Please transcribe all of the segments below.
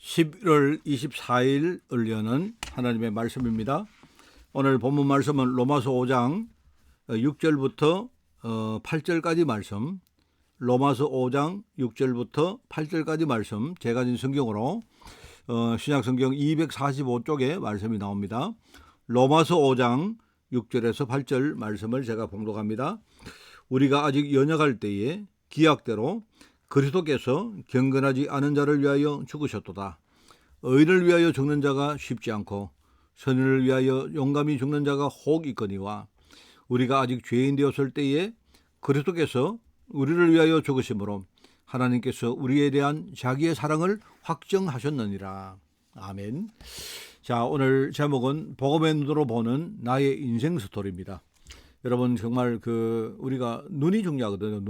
11월 24일을 여는 하나님의 말씀입니다. 오늘 본문 말씀은 로마서 5장 6절부터 8절까지 말씀, 로마서 5장 6절부터 8절까지 말씀, 제가 진 성경으로 신약성경 245쪽에 말씀이 나옵니다. 로마서 5장 6절에서 8절 말씀을 제가 봉독합니다. 우리가 아직 연약할 때에 기약대로 그리스도께서 경건하지 않은 자를 위하여 죽으셨도다. 의인을 위하여 죽는 자가 쉽지 않고 선인을 위하여 용감히 죽는 자가 혹 있거니와 우리가 아직 죄인 되었을 때에 그리스도께서 우리를 위하여 죽으심으로 하나님께서 우리에 대한 자기의 사랑을 확정하셨느니라. 아멘. 자, 오늘 제목은 복음의 눈으로 보는 나의 인생 스토리입니다. 여러분, 정말 우리가 눈이 중요하거든요.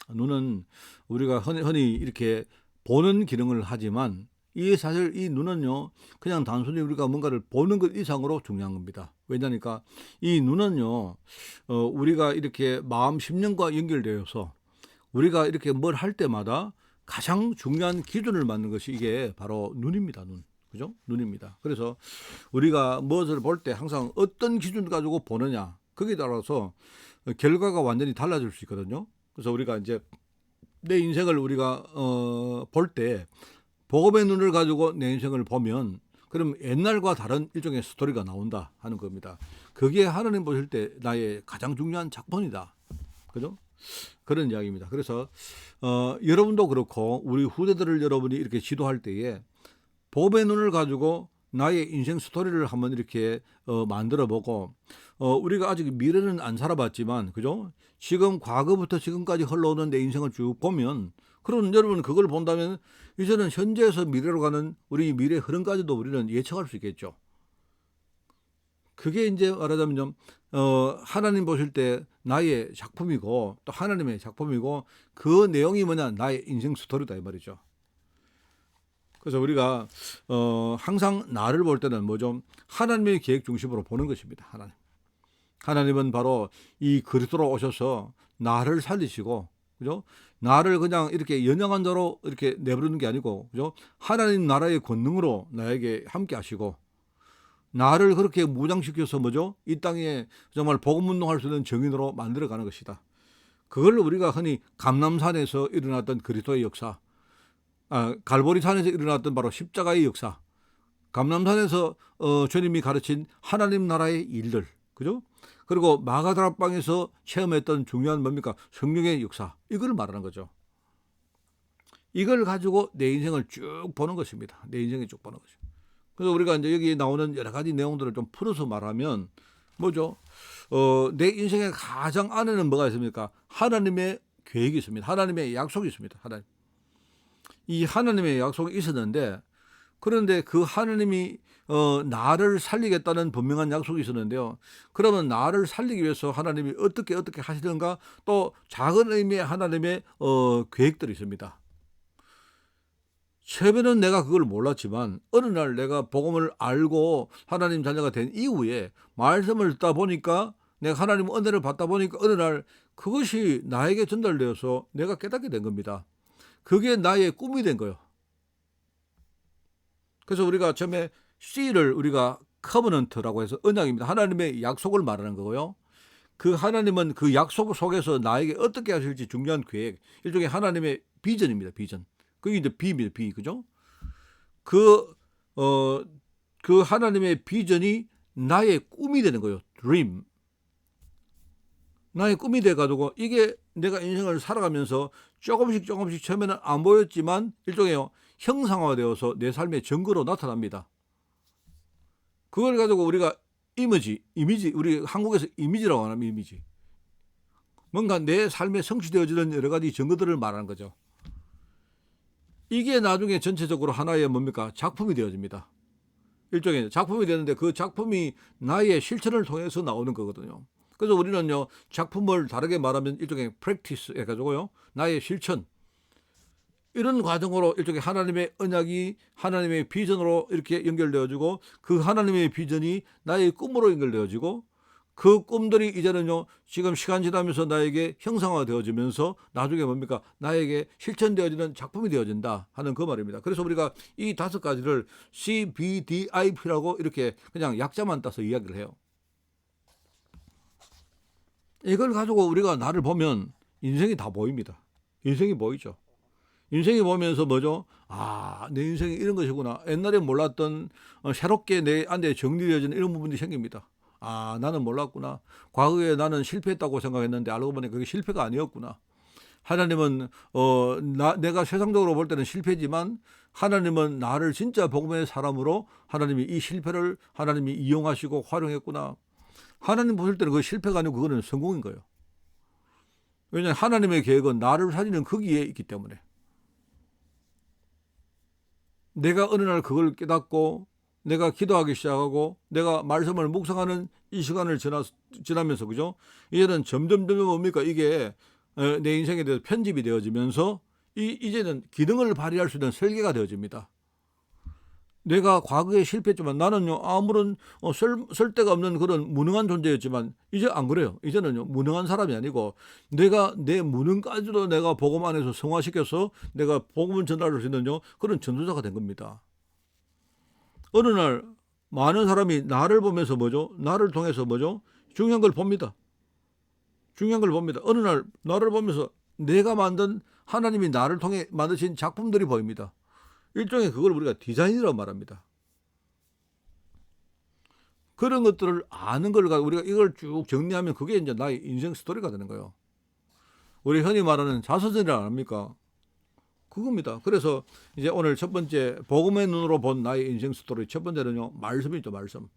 눈은 우리가 흔히 이렇게 보는 기능을 하지만 사실 이 눈은요, 그냥 단순히 우리가 뭔가를 보는 것 이상으로 중요한 겁니다. 왜냐니까 이 눈은요, 우리가 이렇게 마음 심령과 연결되어서 우리가 이렇게 뭘 할 때마다 가장 중요한 기준을 맞는 것이 이게 바로 눈입니다. 그죠? 눈입니다. 그래서 우리가 무엇을 볼 때 항상 어떤 기준을 가지고 보느냐, 거기에 따라서 결과가 완전히 달라질 수 있거든요. 그래서 우리가 이제 내 인생을 우리가 볼 때 복음의 눈을 가지고 내 인생을 보면 그럼 옛날과 다른 일종의 스토리가 나온다 하는 겁니다. 그게 하나님 보실 때 나의 가장 중요한 작품이다. 그죠? 그런 이야기입니다. 그래서 여러분도 그렇고 우리 후대들을 여러분이 이렇게 지도할 때에 복음의 눈을 가지고 나의 인생 스토리를 한번 이렇게 만들어 보고 우리가 아직 미래는 안 살아봤지만, 그죠? 지금 과거부터 지금까지 흘러오는 내 인생을 쭉 보면, 그럼 여러분 그걸 본다면 이제는 현재에서 미래로 가는 우리 미래 흐름까지도 우리는 예측할 수 있겠죠. 그게 이제 말하자면 하나님 보실 때 나의 작품이고 또 하나님의 작품이고 그 내용이 뭐냐, 나의 인생 스토리다 이 말이죠. 그래서 우리가 항상 나를 볼 때는 뭐죠? 하나님의 계획 중심으로 보는 것입니다. 하나님은 바로 이 그리스도로 오셔서 나를 살리시고, 그죠? 나를 그냥 이렇게 연약한 자로 이렇게 내버리는 게 아니고, 그죠? 하나님 나라의 권능으로 나에게 함께 하시고, 나를 그렇게 무장시켜서 뭐죠? 이 땅에 정말 복음 운동할 수 있는 정인으로 만들어가는 것이다. 그걸 우리가 흔히 감람산에서 일어났던 그리스도의 역사, 갈보리산에서 일어났던 바로 십자가의 역사, 감람산에서 주님이 가르친 하나님 나라의 일들, 그죠? 그리고 마가다락방에서 체험했던 중요한 뭡니까? 성령의 역사, 이걸 말하는 거죠. 이걸 가지고 내 인생을 쭉 보는 것입니다. 내 인생을 쭉 보는 것입니다. 그래서 우리가 이제 여기 나오는 여러 가지 내용들을 좀 풀어서 말하면 뭐죠? 내 인생의 가장 안에는 뭐가 있습니까? 하나님의 계획이 있습니다. 하나님의 약속이 있습니다. 이 하나님의 약속이 있었는데, 그런데 그 하나님이 나를 살리겠다는 분명한 약속이 있었는데요. 그러면 나를 살리기 위해서 하나님이 어떻게 하시는가, 또 작은 의미의 하나님의 계획들이 있습니다. 처음에는 내가 그걸 몰랐지만 어느 날 내가 복음을 알고 하나님 자녀가 된 이후에 말씀을 듣다 보니까, 내가 하나님 은혜를 받다 보니까 어느 날 그것이 나에게 전달되어서 내가 깨닫게 된 겁니다. 그게 나의 꿈이 된 거예요. 그래서 우리가 처음에 C를 우리가 커버넌트라고 해서 언약입니다. 하나님의 약속을 말하는 거고요. 그 하나님은 그 약속 속에서 나에게 어떻게 하실지 중요한 계획, 일종의 하나님의 비전입니다. 비전. 그게 이제 B입니다. B, 그죠? 그 하나님의 비전이 나의 꿈이 되는 거예요. Dream. 나의 꿈이 돼가지고 이게 내가 인생을 살아가면서 조금씩 처음에는 안 보였지만 일종의 형상화되어서 내 삶의 증거로 나타납니다. 그걸 가지고 우리가 이미지, 우리 한국에서 이미지라고 하는 이미지. 뭔가 내 삶에 성취되어지는 여러 가지 증거들을 말하는 거죠. 이게 나중에 전체적으로 하나의 뭡니까? 작품이 되어집니다. 일종의 작품이 되는데 그 작품이 나의 실천을 통해서 나오는 거거든요. 그래서 우리는요, 작품을 다르게 말하면 일종의 프랙티스 해가지고요, 나의 실천, 이런 과정으로 일종의 하나님의 언약이 하나님의 비전으로 이렇게 연결되어지고, 그 하나님의 비전이 나의 꿈으로 연결되어지고, 그 꿈들이 이제는요, 지금 시간 지나면서 나에게 형상화되어지면서 나중에 뭡니까? 나에게 실천되어지는 작품이 되어진다 하는 그 말입니다. 그래서 우리가 이 5가지를 CBDIP라고 이렇게 그냥 약자만 따서 이야기를 해요. 이걸 가지고 우리가 나를 보면 인생이 다 보입니다. 인생이 보이죠. 인생이 보면서 뭐죠? 아, 내 인생이 이런 것이구나. 옛날에 몰랐던 새롭게 내 안에 정리되어지는 이런 부분이 생깁니다. 아, 나는 몰랐구나. 과거에 나는 실패했다고 생각했는데 알고 보니 그게 실패가 아니었구나. 하나님은 내가 세상적으로 볼 때는 실패지만 하나님은 나를 진짜 복음의 사람으로 하나님이 이 실패를 하나님이 이용하시고 활용했구나. 하나님 보실 때는 그 실패가 아니고 그거는 성공인 거예요. 왜냐하면 하나님의 계획은 나를 살리는 거기에 있기 때문에. 내가 어느 날 그걸 깨닫고 내가 기도하기 시작하고 내가 말씀을 묵상하는 이 시간을 지나면서 그죠? 이제는 점점 뭡니까? 이게 내 인생에 대해서 편집이 되어지면서 이제는 기능을 발휘할 수 있는 설계가 되어집니다. 내가 과거에 실패했지만 나는요 아무런 쓸 데가 없는 그런 무능한 존재였지만 이제 안 그래요. 이제는요 무능한 사람이 아니고 내가 내 무능까지도 내가 복음 안에서 성화시켜서 내가 복음을 전달할 수 있는 그런 전도자가 된 겁니다. 어느 날 많은 사람이 나를 보면서 뭐죠? 나를 통해서 뭐죠? 중요한 걸 봅니다. 중요한 걸 봅니다. 어느 날 나를 보면서 내가 만든 하나님이 나를 통해 만드신 작품들이 보입니다. 일종의 그걸 우리가 디자인이라고 말합니다. 그런 것들을 아는 걸 가지고 우리가 이걸 쭉 정리하면 그게 이제 나의 인생 스토리가 되는 거예요. 우리 흔히 말하는 자서전이라 합니까? 그겁니다. 그래서 이제 오늘 첫 번째 복음의 눈으로 본 나의 인생 스토리 첫 번째는요 말씀이죠. 말씀.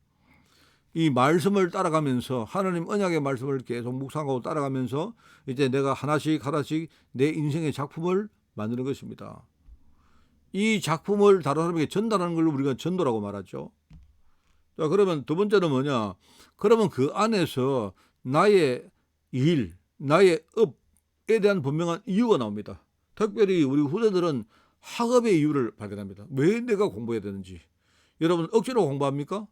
이 말씀을 따라가면서 하나님 언약의 말씀을 계속 묵상하고 따라가면서 이제 내가 하나씩 내 인생의 작품을 만드는 것입니다. 이 작품을 다른 사람에게 전달하는 걸 우리가 전도라고 말하죠. 자, 그러면 두 번째는 뭐냐? 그러면 그 안에서 나의 일, 나의 업에 대한 분명한 이유가 나옵니다. 특별히 우리 후대들은 학업의 이유를 발견합니다. 왜 내가 공부해야 되는지. 여러분 억지로 공부합니까?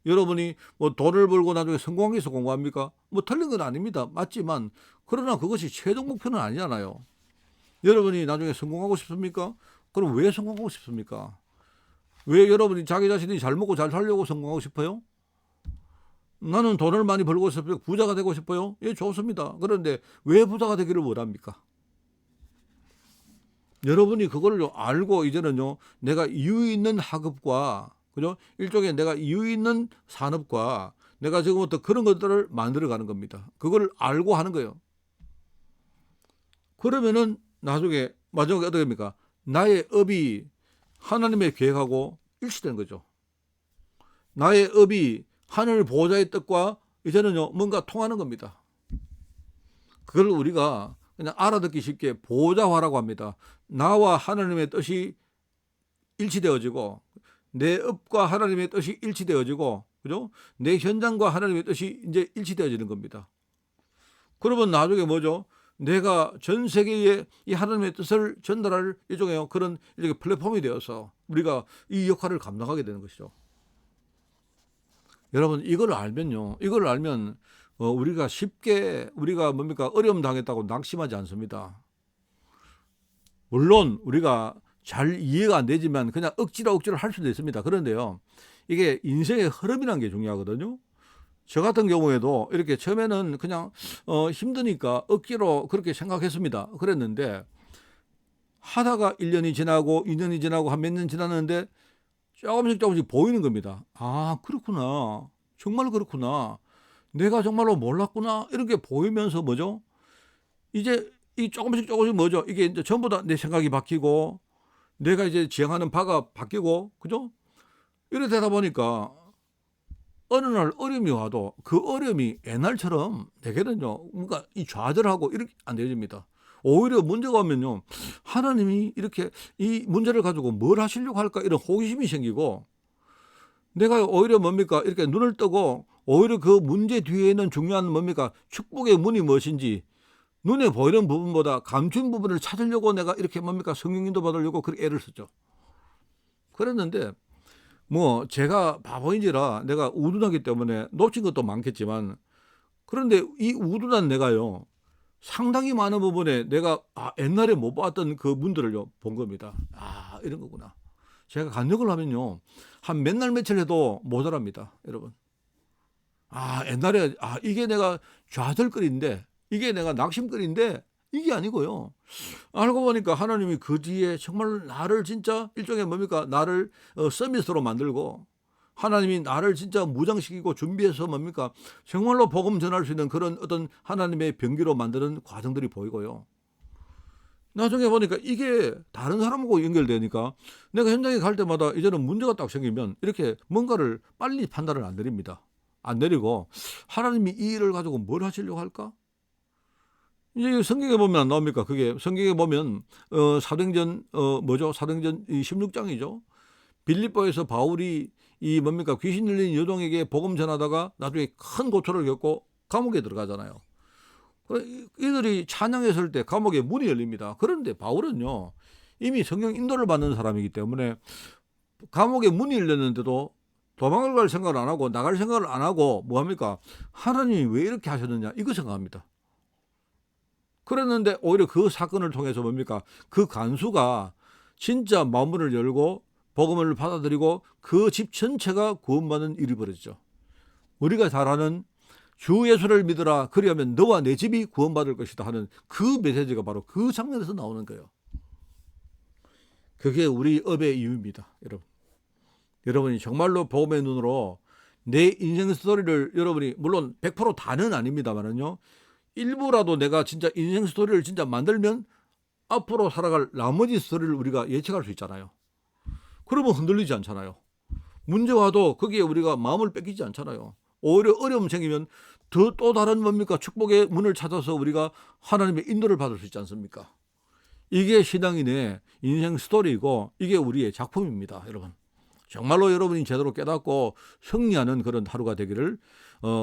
여러분이 뭐 돈을 벌고 나중에 성공하기 위해서 공부합니까? 뭐 틀린 건 아닙니다. 맞지만 그러나 그것이 최종 목표는 아니잖아요. 여러분이 나중에 성공하고 싶습니까? 그럼 왜 성공하고 싶습니까? 왜 여러분이 자기 자신이 잘 먹고 잘 살려고 성공하고 싶어요? 나는 돈을 많이 벌고 싶어요. 부자가 되고 싶어요. 예, 좋습니다. 그런데 왜 부자가 되기를 원합니까? 여러분이 그걸 알고 이제는요, 내가 이유 있는 학업과, 그죠? 일종의 내가 이유 있는 산업과 내가 지금부터 그런 것들을 만들어가는 겁니다. 그걸 알고 하는 거예요. 그러면은 나중에 마지막에 어떻게 됩니까? 나의 업이 하나님의 계획하고 일치되는 거죠. 나의 업이 하늘 보호자의 뜻과 이제는요 뭔가 통하는 겁니다. 그걸 우리가 그냥 알아듣기 쉽게 보호자화라고 합니다. 나와 하나님의 뜻이 일치되어지고 내 업과 하나님의 뜻이 일치되어지고 그죠? 내 현장과 하나님의 뜻이 이제 일치되어지는 겁니다. 그러면 나중에 뭐죠? 내가 전 세계에 이 하나님의 뜻을 전달할 일종의 그런 일종의 플랫폼이 되어서 우리가 이 역할을 감당하게 되는 것이죠. 여러분 이걸 알면요, 이걸 알면 우리가 쉽게 우리가 뭡니까 어려움 당했다고 낙심하지 않습니다. 물론 우리가 잘 이해가 안 되지만 그냥 억지로 할 수도 있습니다. 그런데요, 이게 인생의 흐름이라는 게 중요하거든요. 저 같은 경우에도 이렇게 처음에는 그냥 힘드니까 억지로 그렇게 생각했습니다. 그랬는데 하다가 1년이 지나고 2년이 지나고 한 몇 년 지났는데 조금씩 보이는 겁니다. 아, 그렇구나. 정말 그렇구나. 내가 정말로 몰랐구나. 이렇게 보이면서 뭐죠? 이제 이 조금씩 뭐죠? 이게 이제 전부 다 내 생각이 바뀌고 내가 이제 지향하는 바가 바뀌고 그죠? 이렇게 되다 보니까 어느 날 어려움이 와도 그 어려움이 옛날처럼 내게는요 뭔가 이 좌절하고 이렇게 안 되어집니다. 오히려 문제가 오면요 하나님이 이렇게 이 문제를 가지고 뭘 하시려고 할까 이런 호기심이 생기고 내가 오히려 뭡니까 이렇게 눈을 뜨고 오히려 그 문제 뒤에 있는 중요한 뭡니까 축복의 문이 무엇인지 눈에 보이는 부분보다 감춘 부분을 찾으려고 내가 이렇게 뭡니까 성령인도 받으려고 그렇게 애를 썼죠. 그랬는데 뭐 제가 바보인지라 내가 우둔하기 때문에 놓친 것도 많겠지만 그런데 이 우둔한 내가요, 상당히 많은 부분에 내가 옛날에 못 봤던 그 문들을요 본 겁니다. 이런 거구나. 제가 간역을 하면요 한 몇 날 며칠 해도 모자랍니다, 여러분. 옛날에 이게 내가 좌절거리인데, 이게 내가 낙심거리인데, 이게 아니고요. 알고 보니까 하나님이 그 뒤에 정말 나를 진짜 일종의 뭡니까, 나를 서밋으로 만들고, 하나님이 나를 진짜 무장시키고 준비해서 뭡니까, 정말로 복음 전할 수 있는 그런 어떤 하나님의 병기로 만드는 과정들이 보이고요. 나중에 보니까 이게 다른 사람하고 연결되니까 내가 현장에 갈 때마다 이제는 문제가 딱 생기면 이렇게 뭔가를 빨리 판단을 안 내립니다. 안 내리고 하나님이 이 일을 가지고 뭘 하시려고 할까? 이제 성경에 보면 안 나옵니까? 그게 성경에 보면 사도행전 사도행전 16장이죠. 빌립보에서 바울이 이 뭡니까, 귀신 들린 여종에게 복음 전하다가 나중에 큰 고초를 겪고 감옥에 들어가잖아요. 이들이 찬양했을 때 감옥에 문이 열립니다. 그런데 바울은요 이미 성경 인도를 받는 사람이기 때문에 감옥에 문이 열렸는데도 도망을 갈 생각을 안 하고 나갈 생각을 안 하고 뭐합니까? 하나님이 왜 이렇게 하셨느냐, 이거 생각합니다. 그랬는데 오히려 그 사건을 통해서 뭡니까, 그 간수가 진짜 마음문을 열고 복음을 받아들이고 그 집 전체가 구원받는 일이 벌어지죠. 우리가 잘 아는 주 예수를 믿으라 그리하면 너와 내 집이 구원받을 것이다 하는 그 메시지가 바로 그 장면에서 나오는 거예요. 그게 우리 업의 이유입니다, 여러분. 여러분이 정말로 복음의 눈으로 내 인생 스토리를, 여러분이 물론 100% 다는 아닙니다만은요, 일부라도 내가 진짜 인생 스토리를 진짜 만들면 앞으로 살아갈 나머지 스토리를 우리가 예측할 수 있잖아요. 그러면 흔들리지 않잖아요. 문제 와도 거기에 우리가 마음을 뺏기지 않잖아요. 오히려 어려움 생기면 또 다른 뭡니까, 축복의 문을 찾아서 우리가 하나님의 인도를 받을 수 있지 않습니까? 이게 신앙인의 인생 스토리이고 이게 우리의 작품입니다, 여러분. 정말로 여러분이 제대로 깨닫고 승리하는 그런 하루가 되기를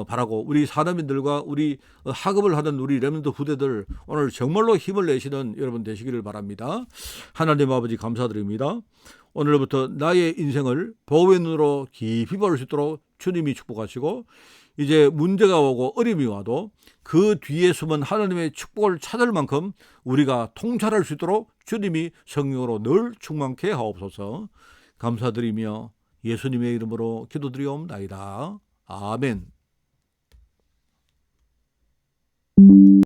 바라고, 우리 사람인들과 우리 학업을 하는 우리 렘넌트 후대들 오늘 정말로 힘을 내시는 여러분 되시기를 바랍니다. 하나님 아버지 감사드립니다. 오늘부터 나의 인생을 보호의 눈으로 깊이 볼 수 있도록 주님이 축복하시고, 이제 문제가 오고 어려움이 와도 그 뒤에 숨은 하나님의 축복을 찾을 만큼 우리가 통찰할 수 있도록 주님이 성령으로 늘 충만케 하옵소서. 감사드리며 예수님의 이름으로 기도드리옵나이다. 아멘.